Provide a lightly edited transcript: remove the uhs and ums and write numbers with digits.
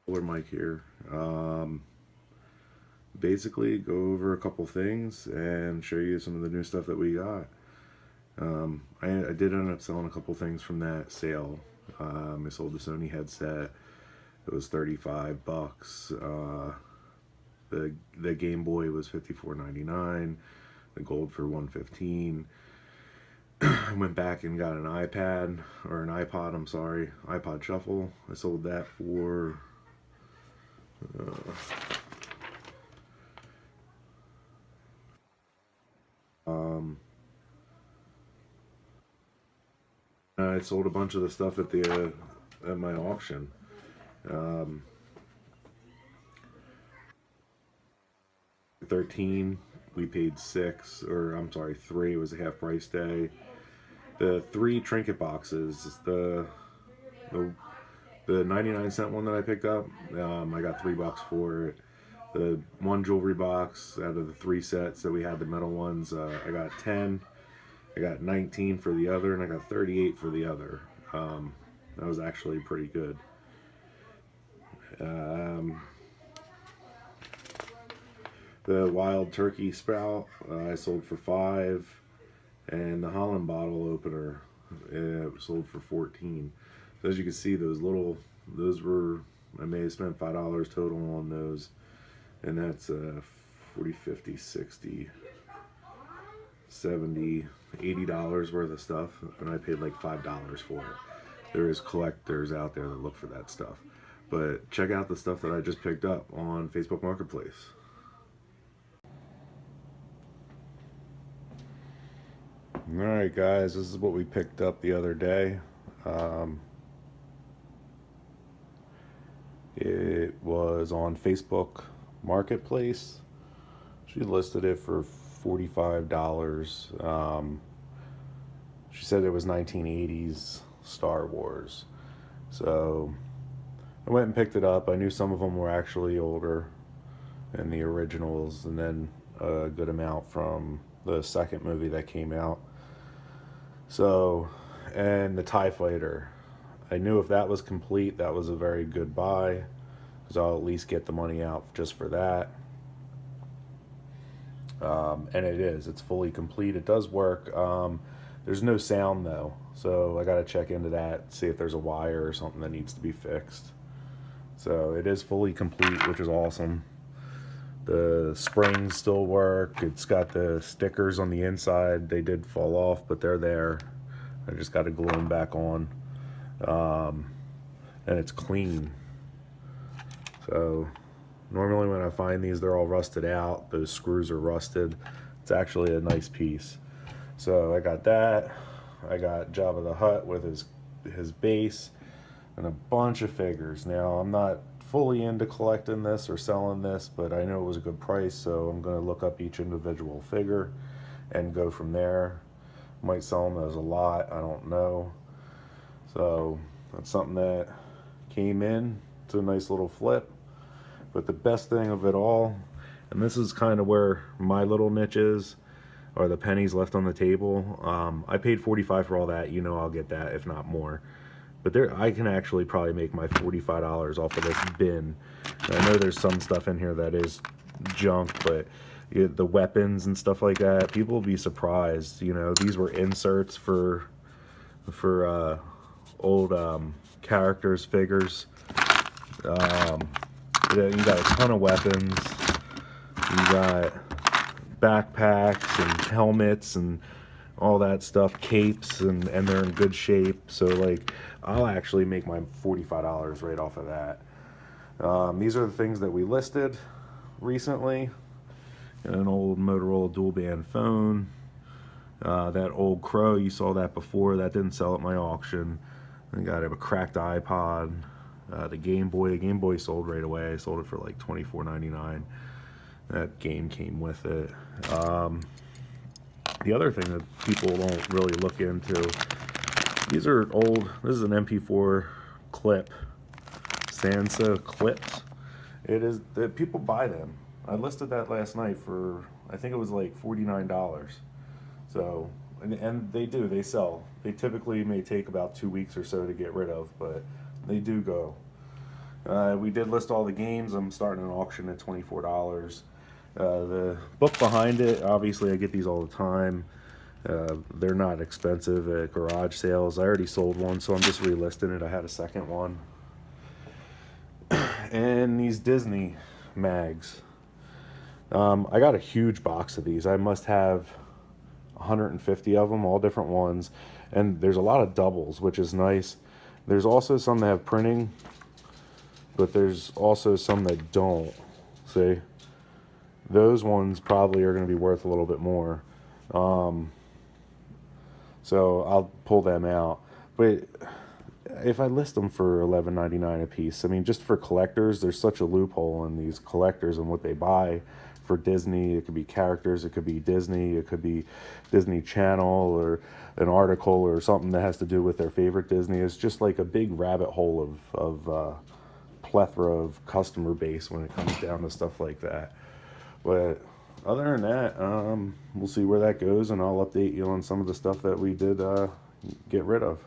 Solar mic here. Basically, go over a couple things and show you some of the new stuff that we got. I did end up selling a couple things from that sale. I sold the Sony headset. It was $35. The Game Boy was $54.99. The gold for $115. I went back and got an iPad or an iPod. I'm sorry, iPod Shuffle. I sold that for. Um, I sold a bunch of the stuff at my auction. Um, 13, we paid 6, or I'm sorry, 3. It was a half price day. The 3 trinket boxes, the the 99-cent one that I picked up, I got $3 for it. The one jewelry box out of the 3 sets that we had, the metal ones, I got 10. I got 19 for the other, and I got 38 for the other. That was actually pretty good. Um, the wild turkey sprout I sold for 5, and the Holland bottle opener sold for 14. So as you can see, those were, I may have spent $5 total on those, and that's 40, 50, 60, 70, $80 worth of stuff, and I paid like $5 for it. There is collectors out there that look for that stuff, but check out the stuff that I just picked up on Facebook Marketplace. Alright guys, this is what we picked up the other day. Um, it was on Facebook Marketplace. She listed it for $45. She said it was 1980s Star Wars. So I went and picked it up. I knew some of them were actually older than the originals, and then a good amount from the second movie that came out. So, and the TIE Fighter. I knew if that was complete, that was a very good buy, because I'll at least get the money out just for that. And it is. It's fully complete. It does work. There's no sound though, so I got to check into that, see if there's a wire or something that needs to be fixed. So it is fully complete, which is awesome. The springs still work. It's got the stickers on the inside. They did fall off, but they're there. I just got to glue them back on. And it's clean. So normally when I find these, they're all rusted out. Those screws are rusted. It's actually a nice piece. So I got that. I got Jabba the Hutt with his base and a bunch of figures. Now I'm not fully into collecting this or selling this, but I know it was a good price, so I'm going to look up each individual figure and go from there. Might sell them as a lot, I don't know. So that's something that came in. It's a nice little flip. But the best thing of it all, and this is kind of where my little niche is, are the pennies left on the table. I paid $45 for all that. You know I'll get that, if not more. But there, I can actually probably make my $45 off of this bin. And I know there's some stuff in here that is junk, but the weapons and stuff like that, people will be surprised. You know, these were inserts for old characters, figures. You got a ton of weapons. You got backpacks and helmets and all that stuff, capes, and they're in good shape. So like, I'll actually make my $45 right off of that. These are the things that we listed recently. An old Motorola dual band phone. That old Crow, you saw that before. That didn't sell at my auction. I got a cracked iPod. The Game Boy sold right away. I sold it for like $24.99. That game came with it. The other thing that people don't really look into, these are old. This is an MP4 clip, Sansa clips. It is that people buy them. I listed that last night for, I think it was like $49. So, and they sell. They typically may take about 2 weeks or so to get rid of, but they do go. We did list all the games. I'm starting an auction at $24. The book behind it, obviously I get these all the time. They're not expensive at garage sales. I already sold one, so I'm just relisting it. I had a second one. And these Disney mags. I got a huge box of these. I must have 150 of them, all different ones. And there's a lot of doubles, which is nice. There's also some that have printing, but there's also some that don't. See? Those ones probably are going to be worth a little bit more. So I'll pull them out. But if I list them for $11.99 a piece, I mean, just for collectors, there's such a loophole in these collectors and what they buy for Disney. It could be characters, it could be Disney, it could be Disney Channel, or an article or something that has to do with their favorite Disney. It's just like a big rabbit hole of plethora of customer base when it comes down to stuff like that. But other than that, we'll see where that goes, and I'll update you on some of the stuff that we did get rid of.